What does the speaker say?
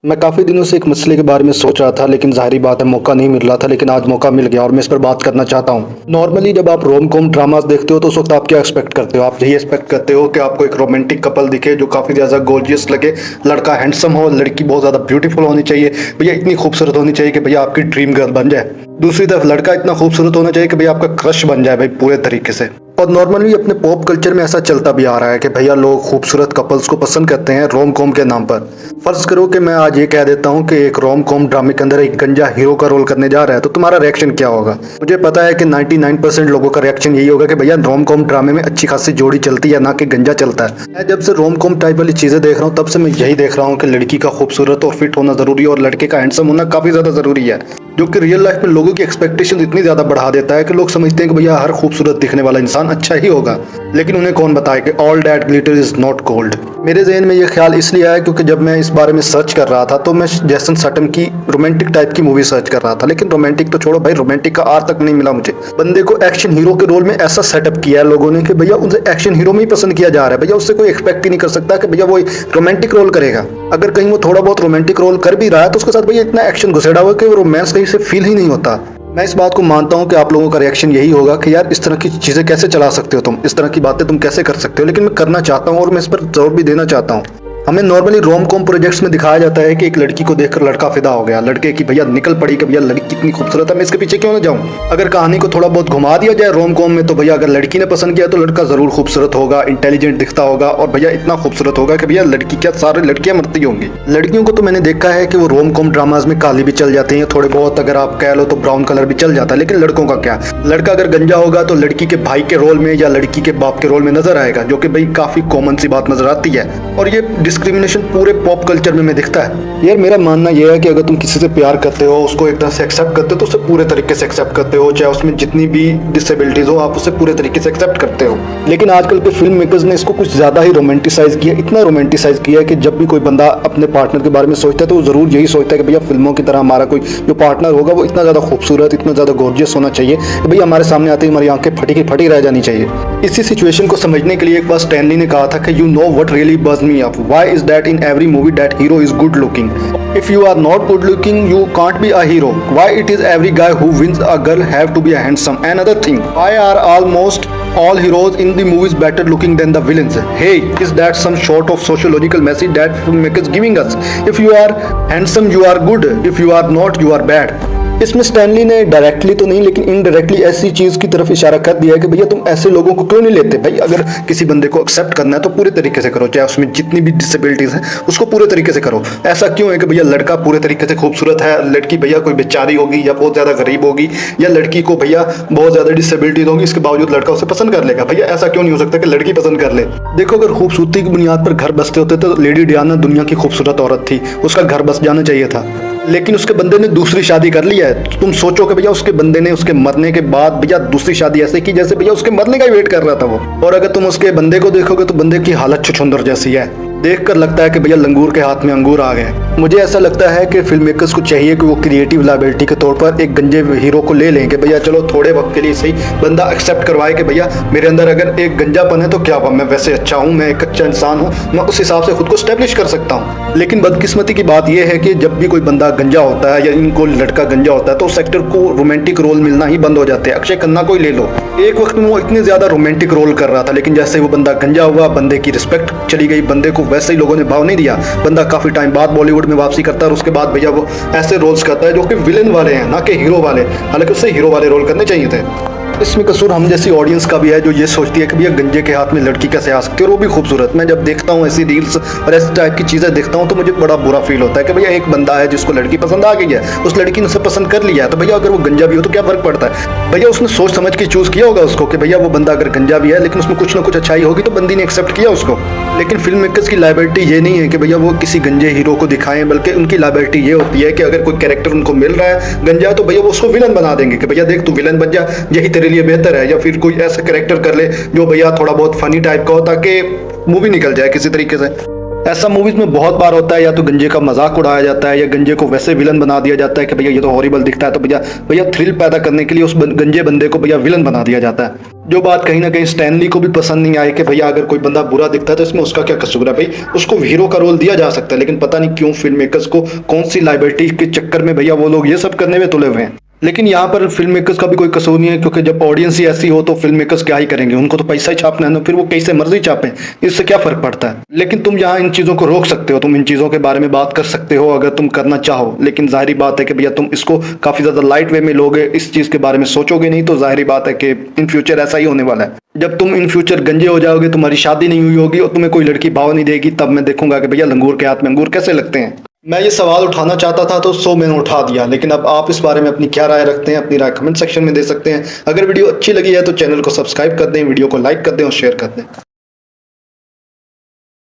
मैं काफ़ी दिनों से एक मसले के बारे में सोच रहा था, लेकिन ज़ाहिरी बात है मौका नहीं मिल रहा था। लेकिन आज मौका मिल गया और मैं इस पर बात करना चाहता हूँ। नॉर्मली जब आप रोम कॉम ड्रामास देखते हो तो उस वक्त आप क्या एक्सपेक्ट करते हो? आप यही एक्सपेक्ट करते हो कि आपको एक रोमांटिक कपल दिखे जो काफ़ी ज़्यादा गोर्जियस लगे, लड़का हैंडसम हो, लड़की बहुत ज़्यादा ब्यूटीफुल होनी चाहिए, भैया इतनी खूबसूरत होनी चाहिए कि भैया आपकी ड्रीम गर्ल बन जाए। दूसरी तरफ लड़का इतना खूबसूरत होना चाहिए कि भैया आपका क्रश बन जाए भाई पूरे तरीके से। और नॉर्मली अपने पॉप कल्चर में ऐसा चलता भी आ रहा है कि भैया लोग खूबसूरत कपल्स को पसंद करते हैं रोम कॉम के नाम पर। फर्ज करो कि मैं आज ये कह देता हूँ कि एक रोम कॉम ड्रामे के अंदर एक गंजा हीरो का रोल करने जा रहा है, तो तुम्हारा रिएक्शन क्या होगा? मुझे पता है कि 99% लोगों का रिएक्शन यही होगा कि भैया रोम कॉम ड्रामे में अच्छी खासी जोड़ी चलती है, ना कि गंजा चलता है। मैं जब से रोम कॉम टाइप वाली चीजें देख रहा हूँ तब से मैं यही देख रहा हूँ कि लड़की का खूबसूरत और फिट होना जरूरी है और लड़के का हैंडसम होना काफी ज्यादा जरूरी है, जो कि रियल लाइफ में लोगों की एक्सपेक्टेशन इतनी ज्यादा बढ़ा देता है कि लोग समझते हैं कि भैया हर खूबसूरत दिखने वाला इंसान अच्छा ही होगा। लेकिन उन्हें कौन बताए कि all that glitter is not gold. मेरे जहन में ये ख्याल इसलिए आया क्योंकि जब मैं इस बारे में सर्च कर रहा था तो मैं जैसन सटम की रोमांटिक टाइप की मूवी सर्च कर रहा था। लेकिन रोमांटिक तो छोड़ो भाई, रोमांटिक का आर तक नहीं मिला मुझे। बंदे को एक्शन हीरो के रोल में ऐसा सेटअप किया है लोगों ने कि भैया उसे एक्शन हीरो में ही पसंद किया जा रहा है। भैया उससे कोई एक्सपेक्ट ही नहीं कर सकता कि भैया वो रोमांटिक रोल करेगा। अगर कहीं वो थोड़ा बहुत रोमांटिक रोल कर भी रहा है तो उसके साथ भैया इतना एक्शन घुसेड़ा हुआ कि वो रोमांस कहीं से फील ही नहीं होता। मैं इस बात को मानता हूं कि आप लोगों का रिएक्शन यही होगा कि यार इस तरह की चीजें कैसे चला सकते हो तुम, इस तरह की बातें तुम कैसे कर सकते हो। लेकिन मैं करना चाहता हूं और मैं इस पर जोर भी देना चाहता हूं। हमें नॉर्मली रोम कॉम प्रोजेक्ट्स में दिखाया जाता है कि एक लड़की को देखकर लड़का फिदा हो गया, लड़के की भैया निकल पड़ी कि भैया लड़की कितनी खूबसूरत है, मैं इसके पीछे क्यों ना जाऊं। अगर कहानी को थोड़ा बहुत घुमा दिया जाए रोम कॉम में तो भैया अगर लड़की ने पसंद किया तो लड़का जरूर खूबसूरत होगा, इंटेलिजेंट दिखता होगा और भैया इतना खूबसूरत होगा कि भैया लड़की क्या सारी लड़कियां मरती होंगी। लड़कियों को तो मैंने देखा है कि वो रोम कॉम ड्रामाज में काली भी चल जाती हैं, थोड़े बहुत अगर आप कह लो तो ब्राउन कलर भी चल जाता है। लेकिन लड़कों का क्या? लड़का अगर गंजा होगा तो लड़की के भाई के रोल में या लड़की के बाप के रोल में नजर आएगा, जो कि भाई काफी कॉमन सी बात नजर आती है। और ये डिस्क्रिमिनेशन पूरे पॉप कल्चर में दिखता है। यार मेरा मानना यह है कि अगर तुम किसी से प्यार करते हो, उसको एक तरह से एक्सेप्ट करते हो तो उसे पूरे तरीके से एक्सेप्ट करते हो, चाहे उसमें जितनी भी डिसेबिलिटीज हो आप उसे पूरे तरीके से एक्सेप्ट करते हो। लेकिन आजकल के फिल्म मेकर्स ने इसको कुछ ज्यादा ही रोमांटिसाइज किया, इतना रोमांटिसाइज किया कि जब भी कोई बंदा अपने पार्टनर के बारे में सोचता है तो वो जरूर यही सोचता है कि भैया फिल्मों की तरह हमारा कोई जो पार्टनर होगा वो इतना ज्यादा खूबसूरत, इतना ज्यादा गॉर्जियस होना चाहिए कि भैया हमारे सामने आते ही हमारी आंखें फटी की फटी रह जानी चाहिए। इसी सिचुएशन को समझने के लिए एक बार स्टैनली ने कहा था कि you know what really buzz me up, why is that in every movie that hero is good looking. If you are not good looking, you can't be a hero. Why it is every guy who wins a girl have to be a handsome? Another thing, why are almost all heroes in the movies better looking than the villains? Hey, is that some sort of sociological message that filmmakers giving us? If you are handsome, you are good. If you are not, you are bad. इसमें Stanley ने directly तो नहीं लेकिन indirectly ऐसी चीज की तरफ इशारा कर दिया है कि भैया तुम ऐसे लोगों को क्यों नहीं लेते। भाई अगर किसी बंदे को एक्सेप्ट करना है तो पूरे तरीके से करो, चाहे उसमें जितनी भी डिसेबिलिटीज हैं उसको पूरे तरीके से करो। ऐसा क्यों है कि भैया लड़का पूरे तरीके से खूबसूरत है, लड़की भैया कोई बेचारी होगी या बहुत ज्यादा गरीब होगी, या लड़की को भैया बहुत ज्यादा डिसेबिलिटीज होगी, इसके बावजूद लड़का उसे पसंद कर लेगा। भैया ऐसा क्यों नहीं हो सकता कि लड़की पसंद कर ले? देखो अगर खूबसूरती की बुनियाद पर घर बसते होते तो लेडी डियाना दुनिया की खूबसूरत औरत थी, उसका घर बस जाना चाहिए था। लेकिन उसके बंदे ने दूसरी शादी कर ली है। तुम सोचो कि भैया उसके बंदे ने उसके मरने के बाद भैया दूसरी शादी ऐसे की जैसे भैया उसके मरने का ही वेट कर रहा था वो। और अगर तुम उसके बंदे को देखोगे तो बंदे की हालत छुछुंदर जैसी है, देखकर लगता है कि भैया लंगूर के हाथ में अंगूर आ गए। मुझे ऐसा लगता है कि फिल्म मेकर्स को चाहिए कि वो क्रिएटिव लाइबिलिटी के तौर पर एक गंजे हीरो को ले लें कि भैया चलो थोड़े वक्त के लिए सही बंदा एक्सेप्ट करवाए कि भैया मेरे अंदर अगर एक गंजापन है तो क्या हुआ, मैं वैसे अच्छा हूँ, मैं एक अच्छा इंसान हूँ, मैं उस हिसाब से खुद को स्टैब्लिश कर सकता हूँ। लेकिन बदकिस्मती की बात यह है कि जब भी कोई बंदा गंजा होता है या इनको लड़का गंजा होता है तो उस एक्टर को रोमांटिक रोल मिलना ही बंद हो जाते हैं। अक्षय खन्ना को ही ले लो, एक वक्त में वो इतने ज्यादा रोमांटिक रोल कर रहा था, लेकिन जैसे वो बंदा गंजा हुआ बंदे की रिस्पेक्ट चली गई, बंदे को वैसे ही लोगों ने भाव नहीं दिया। बंदा काफी टाइम बाद बॉलीवुड में वापसी करता है और उसके बाद भैया वो ऐसे रोल्स करता है जो कि विलेन वाले हैं, ना कि हीरो वाले, हालांकि उससे हीरो वाले रोल करने चाहिए थे। इसमें कसूर हम जैसी ऑडियंस का भी है जो ये सोचती है कि भैया गंजे के हाथ में लड़की कैसे आ सकती है और वो भी खूबसूरत। मैं जब देखता हूँ ऐसी रील्स और ऐसी टाइप की चीजें देखता हूँ तो मुझे बड़ा बुरा फील होता है कि भैया एक बंदा है जिसको लड़की पसंद आ गई है, उस लड़की ने उसे पसंद कर लिया है, तो भैया अगर वो गंजा भी हो तो क्या फर्क पड़ता है? भैया उसने सोच समझ के चूज किया होगा उसको कि भैया वो बंदा अगर गंजा भी है लेकिन उसमें कुछ ना कुछ अच्छाई होगी तो बंदी ने एक्सेप्ट किया उसको। लेकिन फिल्म मेकर्स की लाइबिलिटी ये नहीं है कि भैया वो किसी गंजे हीरो को दिखाएं, बल्कि उनकी लाइबिलिटी ये होती है कि अगर कोई कैरेक्टर उनको मिल रहा है गंजा तो भैया वो उसको विलन बना देंगे कि भैया देख तू विलन बन जा, यही तेरे लिए बेहतर है। या फिर कोई ऐसा कैरेक्टर कर ले जो भैया थोड़ा बहुत फनी टाइप का हो ताकि मूवी निकल जाए किसी तरीके से। ऐसा मूवीज में बहुत बार होता है, या तो गंजे का मजाक उड़ाया जाता है या गंजे को वैसे विलन बना दिया जाता है कि भैया ये तो हॉरिबल दिखता है, तो भैया भैया थ्रिल पैदा करने के लिए उस गंजे बंदे को भैया विलन बना दिया जाता है। जो बात कहीं ना कहीं स्टैनली को भी पसंद नहीं आई कि भैया अगर कोई बंदा बुरा दिखता है तो इसमें उसका क्या कसूर है, भाई उसको हीरो का रोल दिया जा सकता है, लेकिन पता नहीं क्यों फिल्म मेकर्स को कौन सी लाइबिलिटी के चक्कर में भैया वो लोग ये सब करने में तुले हुए हैं। लेकिन यहाँ पर फिल्म मेकर्स का भी कोई कसूर नहीं है, क्योंकि जब ऑडियंस ही ऐसी हो तो फिल्म मेकर्स क्या ही करेंगे, उनको तो पैसा ही छापना है ना, फिर वो कैसे मर्जी छापें, इससे क्या फर्क पड़ता है। लेकिन तुम यहाँ इन चीज़ों को रोक सकते हो, तुम इन चीज़ों के बारे में बात कर सकते हो अगर तुम करना चाहो, लेकिन जाहिर बात है कि भैया तुम इसको काफ़ी ज़्यादा लाइट वे में लोगे, इस चीज़ के बारे में सोचोगे नहीं, तो जाहिर बात है कि इन फ्यूचर ऐसा ही होने वाला है। जब तुम इन फ्यूचर गंजे हो जाओगे, तुम्हारी शादी नहीं हुई होगी और तुम्हें कोई लड़की भाव नहीं देगी, तब मैं देखूंगा कि भैया लंगूर के हाथ में अंगूर कैसे लगते हैं। मैं ये सवाल उठाना चाहता था तो मैंने उठा दिया, लेकिन अब आप इस बारे में अपनी क्या राय रखते हैं, अपनी राय कमेंट सेक्शन में दे सकते हैं। अगर वीडियो अच्छी लगी है तो चैनल को सब्सक्राइब कर दें, वीडियो को लाइक कर दें और शेयर कर दें।